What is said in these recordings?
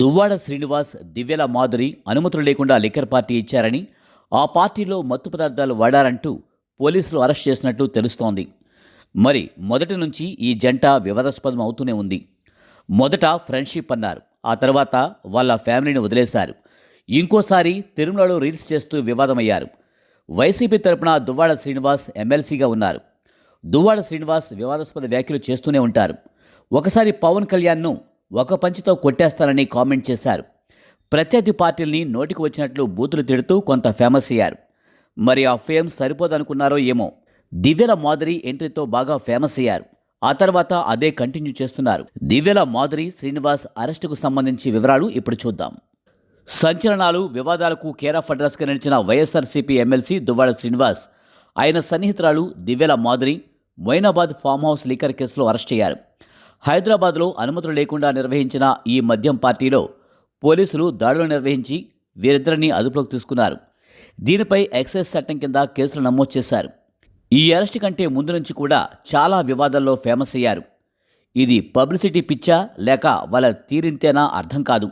దువ్వాడ శ్రీనివాస్, దివ్యల మాధురి అనుమతులు లేకుండా liquor party ఇచ్చారని, ఆ పార్టీలో మత్తు పదార్థాలు వాడారంటూ పోలీసులు అరెస్ట్ చేసినట్లు తెలుస్తోంది. మరి మొదటి నుంచి ఈ జంట వివాదాస్పదం అవుతూనే ఉంది. మొదట ఫ్రెండ్షిప్ అన్నారు, ఆ తర్వాత వాళ్ళ ఫ్యామిలీని వదిలేశారు. ఇంకోసారి తిరుమలలో రీల్స్ చేస్తూ వివాదమయ్యారు. వైసీపీ తరపున దువ్వాడ శ్రీనివాస్ ఎమ్మెల్సీగా ఉన్నారు. దువ్వాడ శ్రీనివాస్ వివాదాస్పద వ్యాఖ్యలు చేస్తూనే ఉంటారు. ఒకసారి పవన్ కళ్యాణ్ను ఒక పంచితో కొట్టేస్తారని కామెంట్ చేశారు. ప్రత్యర్థి పార్టీల్ని నోటికి వచ్చినట్లు బూతులు తిడుతూ కొంత ఫేమస్ అయ్యారు. మరి ఆ ఫేమ్ సరిపోదనుకున్నారో ఏమో, దివ్యల మాధురి ఎంట్రీతో బాగా ఫేమస్ అయ్యారు. ఆ తర్వాత అదే కంటిన్యూ చేస్తున్నారు. దివ్యల మాధురి శ్రీనివాస్ అరెస్టుకు సంబంధించి వివరాలు ఇప్పుడు చూద్దాం. సంచలనాలు, వివాదాలకు కేర్ ఆఫ్ అడ్రస్గా నిలిచిన వైఎస్ఆర్సీపీ ఎమ్మెల్సీ దువ్వాడ శ్రీనివాస్, ఆయన సన్నిహితురాలు Divvala Madhuri Moinabad farm house liquor కేసులో అరెస్ట్ అయ్యారు. హైదరాబాద్లో అనుమతులు లేకుండా నిర్వహించిన ఈ మద్యం పార్టీలో పోలీసులు దాడులు నిర్వహించి వీరిద్దరిని అదుపులోకి తీసుకున్నారు. దీనిపై ఎక్సైజ్ చట్టం కింద కేసులు నమోదు చేశారు. ఈ అరెస్ట్ కంటే ముందు నుంచి కూడా చాలా వివాదాల్లో ఫేమస్ అయ్యారు. ఇది పబ్లిసిటీ పిచ్చా లేక వాళ్ళ తీరింతేనా అర్థం కాదు.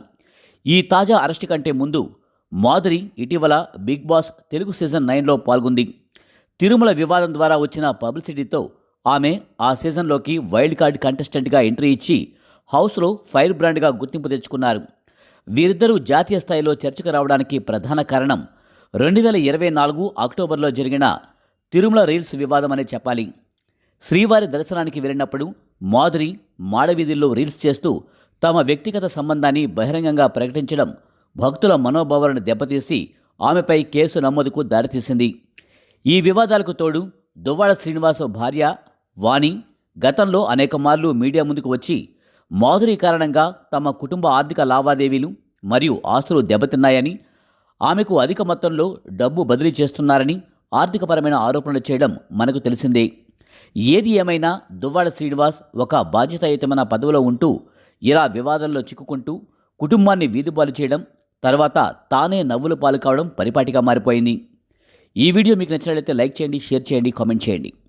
ఈ తాజా అరెస్ట్ కంటే ముందు మాధురి ఇటీవల బిగ్ బాస్ తెలుగు సీజన్ 9లో పాల్గొంది. తిరుమల వివాదం ద్వారా వచ్చిన పబ్లిసిటీతో ఆమె ఆ సీజన్లోకి వైల్డ్ కార్డ్ కంటెస్టెంట్గా ఎంట్రీ ఇచ్చి హౌస్లో ఫైర్ బ్రాండ్గా గుర్తింపు తెచ్చుకున్నారు. వీరిద్దరూ జాతీయ స్థాయిలో చర్చకు రావడానికి ప్రధాన కారణం 2024 అక్టోబర్లో జరిగిన తిరుమల రీల్స్ వివాదం అనే చెప్పాలి. శ్రీవారి దర్శనానికి వెళ్ళినప్పుడు మాధురి మాడవీధుల్లో రీల్స్ చేస్తూ తమ వ్యక్తిగత సంబంధాన్ని బహిరంగంగా ప్రకటించడం భక్తుల మనోభావాలను దెబ్బతీసి ఆమెపై కేసు నమోదుకు దారితీసింది. ఈ వివాదాలకు తోడు దువ్వాడ శ్రీనివాస్ భార్య వాణి గతంలో అనేక మార్లు మీడియా ముందుకు వచ్చి మాధురి కారణంగా తమ కుటుంబ ఆర్థిక లావాదేవీలు మరియు ఆస్తులు దెబ్బతిన్నాయని, ఆమెకు అధిక మొత్తంలో డబ్బు బదిలీ చేస్తున్నారని ఆర్థికపరమైన ఆరోపణలు చేయడం మనకు తెలిసిందే. ఏది ఏమైనా దువ్వాడ శ్రీనివాస్ ఒక బాధ్యతాయుతమైన పదవిలో ఉంటూ ఇలా వివాదంలో చిక్కుకుంటూ కుటుంబాన్ని వీధిపాలు చేయడం, తర్వాత తానే నవ్వుల పాలు కావడం పరిపాటిగా మారిపోయింది. ఈ వీడియో మీకు నచ్చినట్లయితే లైక్ చేయండి, షేర్ చేయండి, కామెంట్ చేయండి.